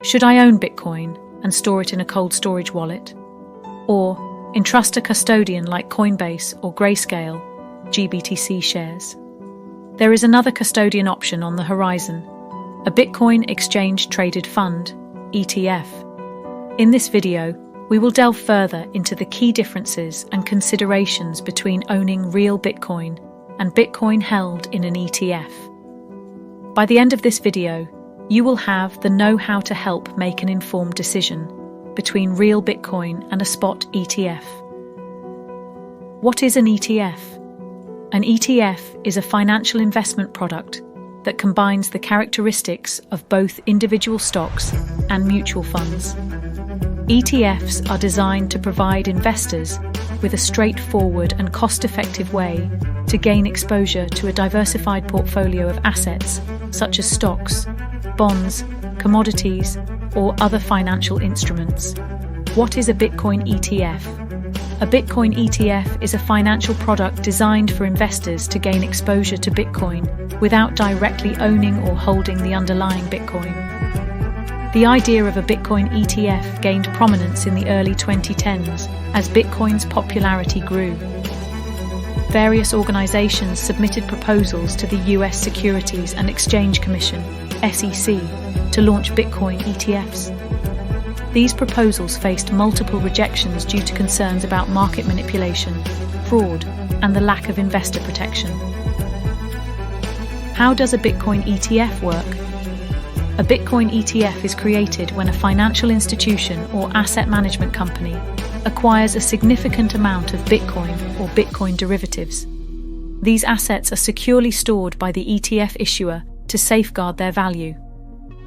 Should I own Bitcoin and store it in a cold storage wallet? Or entrust a custodian like Coinbase or Grayscale GBTC shares? There is another custodian option on the horizon, a Bitcoin exchange-traded fund, ETF. In this video, we will delve further into the key differences and considerations between owning real Bitcoin and Bitcoin held in an ETF. By the end of this video, you will have the know-how to help make an informed decision between real Bitcoin and a spot ETF. What is an ETF? An ETF is a financial investment product that combines the characteristics of both individual stocks and mutual funds. ETFs are designed to provide investors with a straightforward and cost-effective way to gain exposure to a diversified portfolio of assets such as stocks, bonds, commodities, or other financial instruments. What is a Bitcoin ETF? A Bitcoin ETF is a financial product designed for investors to gain exposure to Bitcoin without directly owning or holding the underlying Bitcoin. The idea of a Bitcoin ETF gained prominence in the early 2010s as Bitcoin's popularity grew. Various organizations submitted proposals to the US Securities and Exchange Commission, SEC, to launch Bitcoin ETFs. These proposals faced multiple rejections due to concerns about market manipulation, fraud, and the lack of investor protection. How does a Bitcoin ETF work? A Bitcoin ETF is created when a financial institution or asset management company acquires a significant amount of Bitcoin or Bitcoin derivatives. These assets are securely stored by the ETF issuer to safeguard their value.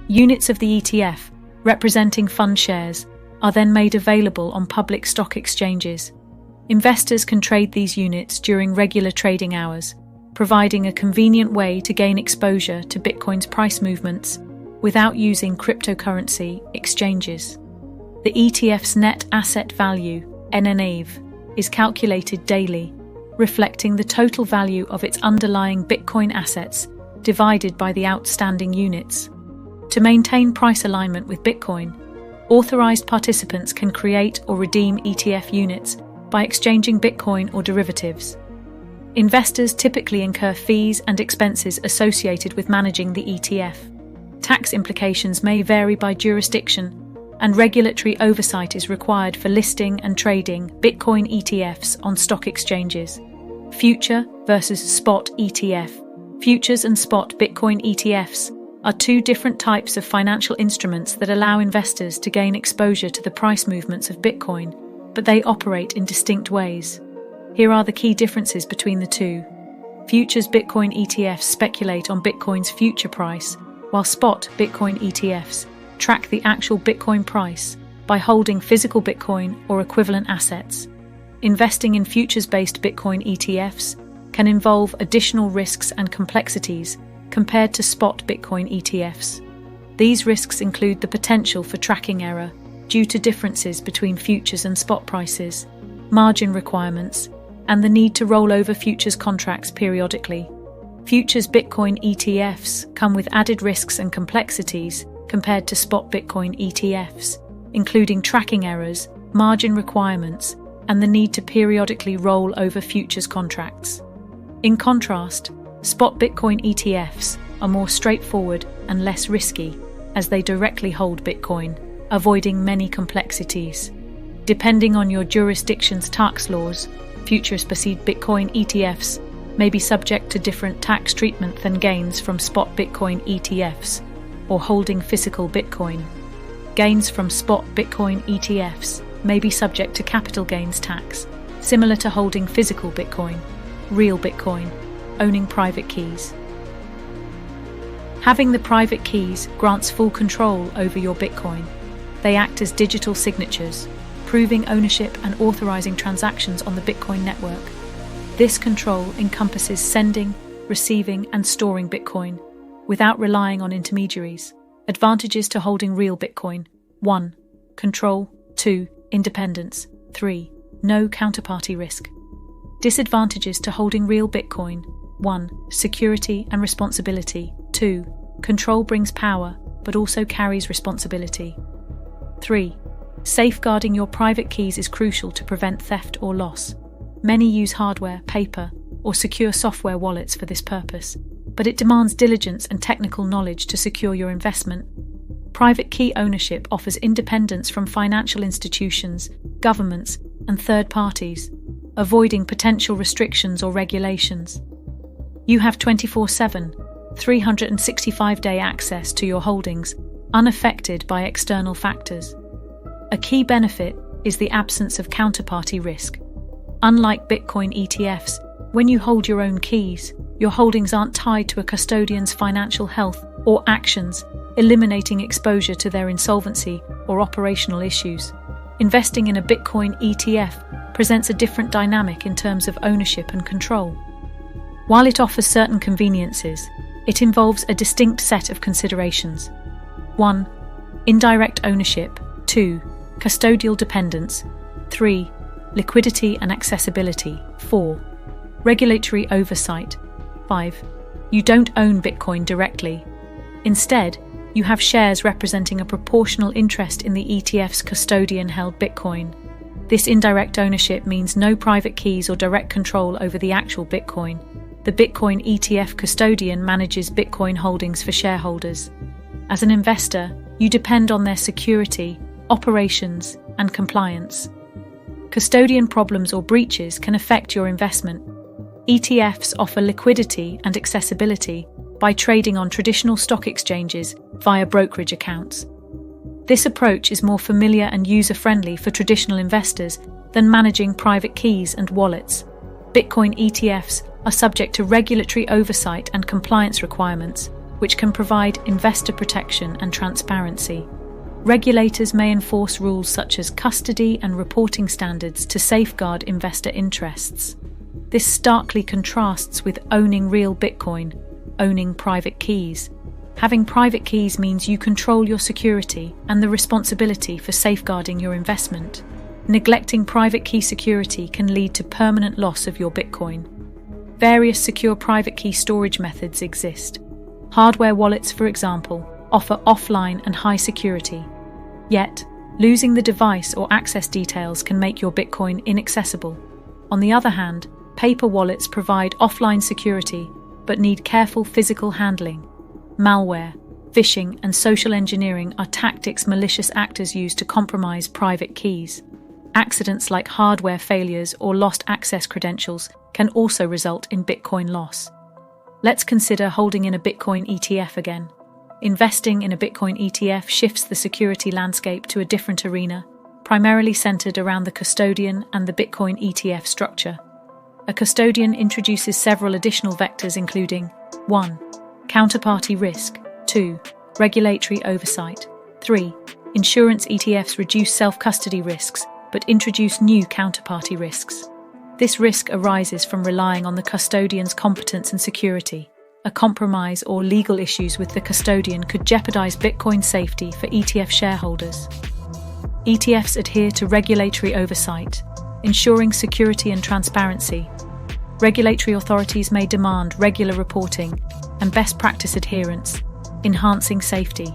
Units of the ETF, representing fund shares, are then made available on public stock exchanges. Investors can trade these units during regular trading hours, providing a convenient way to gain exposure to Bitcoin's price movements without using cryptocurrency exchanges. The ETF's net asset value, NNAV, is calculated daily, reflecting the total value of its underlying Bitcoin assets divided by the outstanding units. To maintain price alignment with Bitcoin, authorized participants can create or redeem ETF units by exchanging Bitcoin or derivatives. Investors typically incur fees and expenses associated with managing the ETF. Tax implications may vary by jurisdiction, and regulatory oversight is required for listing and trading Bitcoin ETFs on stock exchanges. Future versus spot ETF. Futures and spot Bitcoin ETFs are two different types of financial instruments that allow investors to gain exposure to the price movements of Bitcoin, but they operate in distinct ways. Here are the key differences between the two. Futures Bitcoin ETFs speculate on Bitcoin's future price, while spot Bitcoin ETFs track the actual Bitcoin price by holding physical Bitcoin or equivalent assets. Investing in futures-based Bitcoin ETFs can involve additional risks and complexities compared to spot Bitcoin ETFs. These risks include the potential for tracking error due to differences between futures and spot prices, margin requirements, and the need to roll over futures contracts periodically. Futures Bitcoin ETFs come with added risks and complexities compared to spot Bitcoin ETFs, including tracking errors, margin requirements, and the need to periodically roll over futures contracts. In contrast, spot Bitcoin ETFs are more straightforward and less risky as they directly hold Bitcoin, avoiding many complexities. Depending on your jurisdiction's tax laws, futures-based Bitcoin ETFs may be subject to different tax treatment than gains from spot Bitcoin ETFs or holding physical Bitcoin. Gains from spot Bitcoin ETFs may be subject to capital gains tax, similar to holding physical Bitcoin, real Bitcoin, owning private keys. Having the private keys grants full control over your Bitcoin. They act as digital signatures, proving ownership and authorizing transactions on the Bitcoin network. This control encompasses sending, receiving, and storing Bitcoin without relying on intermediaries. Advantages to holding real Bitcoin: 1. Control. 2. Independence. 3. No counterparty risk. Disadvantages to holding real Bitcoin: 1. Security and responsibility. 2. Control brings power, but also carries responsibility. 3. Safeguarding your private keys is crucial to prevent theft or loss. Many use hardware, paper, or secure software wallets for this purpose, but it demands diligence and technical knowledge to secure your investment. Private key ownership offers independence from financial institutions, governments, and third parties, avoiding potential restrictions or regulations. You have 24/7, 365-day access to your holdings, unaffected by external factors. A key benefit is the absence of counterparty risk. Unlike Bitcoin ETFs, when you hold your own keys, your holdings aren't tied to a custodian's financial health or actions, eliminating exposure to their insolvency or operational issues. Investing in a Bitcoin ETF presents a different dynamic in terms of ownership and control. While it offers certain conveniences, it involves a distinct set of considerations. 1. Indirect ownership. 2. Custodial dependence. 3. Liquidity and accessibility. 4. Regulatory oversight. 5. You don't own Bitcoin directly. Instead, you have shares representing a proportional interest in the ETF's custodian-held Bitcoin. This indirect ownership means no private keys or direct control over the actual Bitcoin. The Bitcoin ETF custodian manages Bitcoin holdings for shareholders. As an investor, you depend on their security, operations, and compliance. Custodian problems or breaches can affect your investment. ETFs offer liquidity and accessibility by trading on traditional stock exchanges via brokerage accounts. This approach is more familiar and user-friendly for traditional investors than managing private keys and wallets. Bitcoin ETFs are subject to regulatory oversight and compliance requirements, which can provide investor protection and transparency. Regulators may enforce rules such as custody and reporting standards to safeguard investor interests. This starkly contrasts with owning real Bitcoin, owning private keys. Having private keys means you control your security and the responsibility for safeguarding your investment. Neglecting private key security can lead to permanent loss of your Bitcoin. Various secure private key storage methods exist. Hardware wallets, for example, offer offline and high security. Yet, losing the device or access details can make your Bitcoin inaccessible. On the other hand, paper wallets provide offline security but need careful physical handling. Malware, phishing, and social engineering are tactics malicious actors use to compromise private keys. Accidents like hardware failures or lost access credentials can also result in Bitcoin loss. Let's consider holding in a Bitcoin ETF again. Investing in a Bitcoin ETF shifts the security landscape to a different arena, primarily centered around the custodian and the Bitcoin ETF structure. A custodian introduces several additional vectors including 1. Counterparty risk. 2. Regulatory oversight. 3. Insurance ETFs reduce self-custody risks but introduce new counterparty risks. This risk arises from relying on the custodian's competence and security. A compromise or legal issues with the custodian could jeopardize Bitcoin safety for ETF shareholders. ETFs adhere to regulatory oversight, ensuring security and transparency. Regulatory authorities may demand regular reporting and best practice adherence, enhancing safety.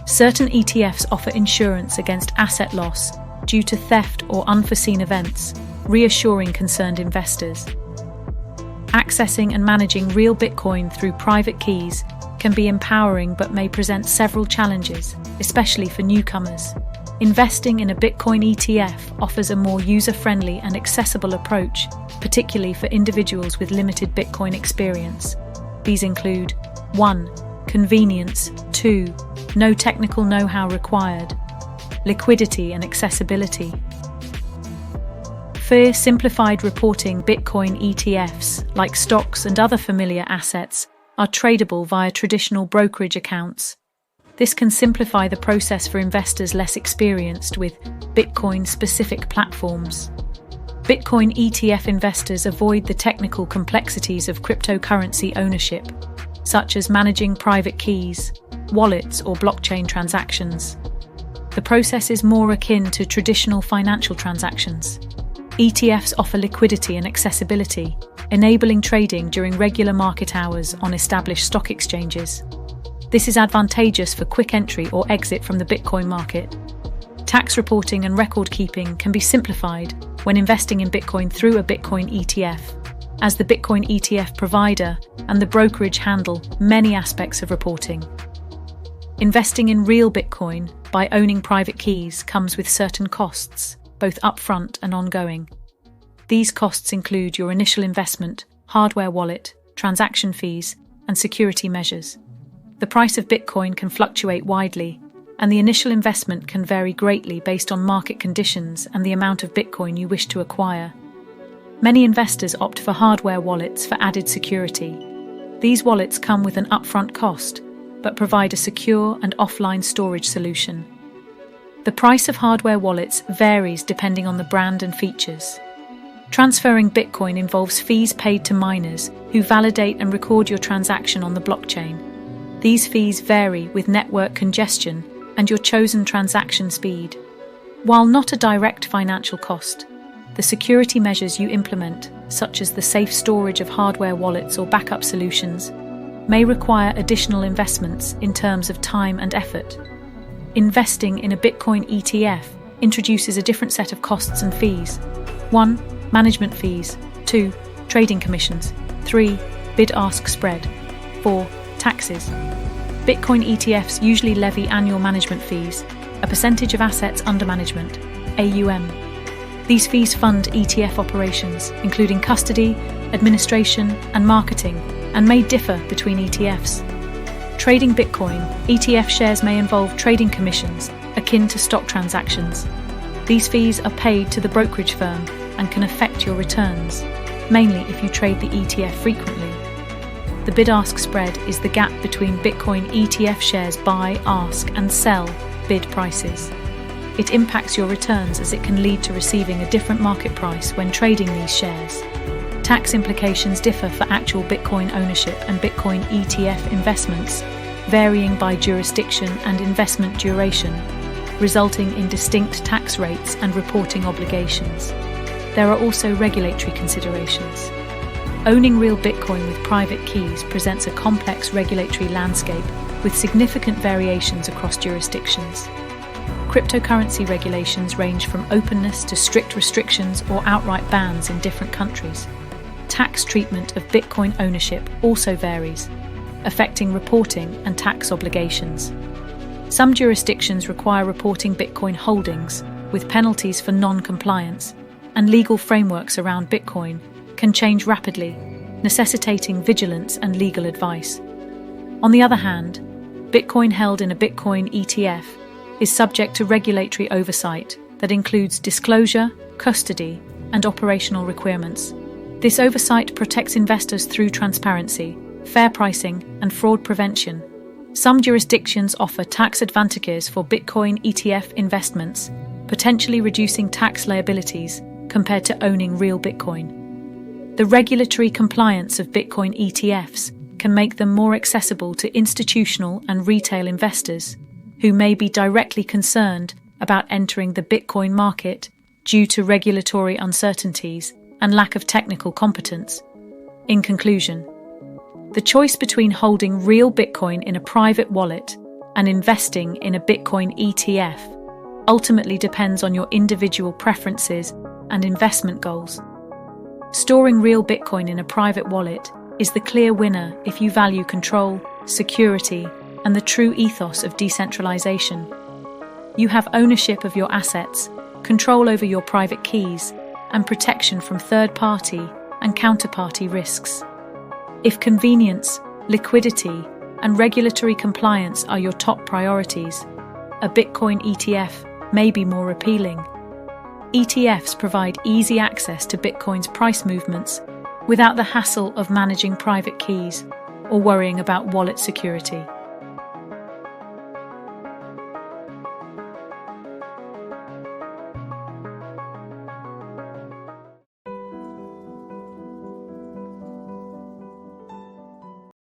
Certain ETFs offer insurance against asset loss due to theft or unforeseen events, reassuring concerned investors. Accessing and managing real Bitcoin through private keys can be empowering but may present several challenges, especially for newcomers. Investing in a Bitcoin ETF offers a more user-friendly and accessible approach, particularly for individuals with limited Bitcoin experience. These include 1. Convenience. 2. No technical know-how required. Liquidity and accessibility. For simplified reporting, Bitcoin ETFs, like stocks and other familiar assets, are tradable via traditional brokerage accounts. This can simplify the process for investors less experienced with Bitcoin-specific platforms. Bitcoin ETF investors avoid the technical complexities of cryptocurrency ownership, such as managing private keys, wallets, or blockchain transactions. The process is more akin to traditional financial transactions. ETFs offer liquidity and accessibility, enabling trading during regular market hours on established stock exchanges. This is advantageous for quick entry or exit from the Bitcoin market. Tax reporting and record keeping can be simplified when investing in Bitcoin through a Bitcoin ETF, as the Bitcoin ETF provider and the brokerage handle many aspects of reporting. Investing in real Bitcoin by owning private keys comes with certain costs, both upfront and ongoing. These costs include your initial investment, hardware wallet, transaction fees, and security measures. The price of Bitcoin can fluctuate widely, and the initial investment can vary greatly based on market conditions and the amount of Bitcoin you wish to acquire. Many investors opt for hardware wallets for added security. These wallets come with an upfront cost, but provide a secure and offline storage solution. The price of hardware wallets varies depending on the brand and features. Transferring Bitcoin involves fees paid to miners who validate and record your transaction on the blockchain. These fees vary with network congestion and your chosen transaction speed. While not a direct financial cost, the security measures you implement, such as the safe storage of hardware wallets or backup solutions, may require additional investments in terms of time and effort. Investing in a Bitcoin ETF introduces a different set of costs and fees. 1. Management fees. 2. Trading commissions. 3. Bid-ask spread. 4. Taxes. Bitcoin ETFs usually levy annual management fees, a percentage of assets under management, AUM. These fees fund ETF operations, including custody, administration, and marketing, and may differ between ETFs. Trading Bitcoin, ETF shares may involve trading commissions akin to stock transactions. These fees are paid to the brokerage firm and can affect your returns, mainly if you trade the ETF frequently. The bid-ask spread is the gap between Bitcoin ETF shares buy, ask, and sell bid prices. It impacts your returns as it can lead to receiving a different market price when trading these shares. Tax implications differ for actual Bitcoin ownership and Bitcoin ETF investments, varying by jurisdiction and investment duration, resulting in distinct tax rates and reporting obligations. There are also regulatory considerations. Owning real Bitcoin with private keys presents a complex regulatory landscape with significant variations across jurisdictions. Cryptocurrency regulations range from openness to strict restrictions or outright bans in different countries. Tax treatment of Bitcoin ownership also varies, affecting reporting and tax obligations. Some jurisdictions require reporting Bitcoin holdings, with penalties for non-compliance, and legal frameworks around Bitcoin can change rapidly, necessitating vigilance and legal advice. On the other hand, Bitcoin held in a Bitcoin ETF is subject to regulatory oversight that includes disclosure, custody, and operational requirements. This oversight protects investors through transparency, fair pricing, and fraud prevention. Some jurisdictions offer tax advantages for Bitcoin ETF investments, potentially reducing tax liabilities compared to owning real Bitcoin. The regulatory compliance of Bitcoin ETFs can make them more accessible to institutional and retail investors who may be directly concerned about entering the Bitcoin market due to regulatory uncertainties and lack of technical competence. In conclusion, the choice between holding real Bitcoin in a private wallet and investing in a Bitcoin ETF ultimately depends on your individual preferences and investment goals. Storing real Bitcoin in a private wallet is the clear winner if you value control, security, and the true ethos of decentralization. You have ownership of your assets, control over your private keys, and protection from third-party and counterparty risks. If convenience, liquidity, and regulatory compliance are your top priorities, a Bitcoin ETF may be more appealing. ETFs provide easy access to Bitcoin's price movements without the hassle of managing private keys or worrying about wallet security.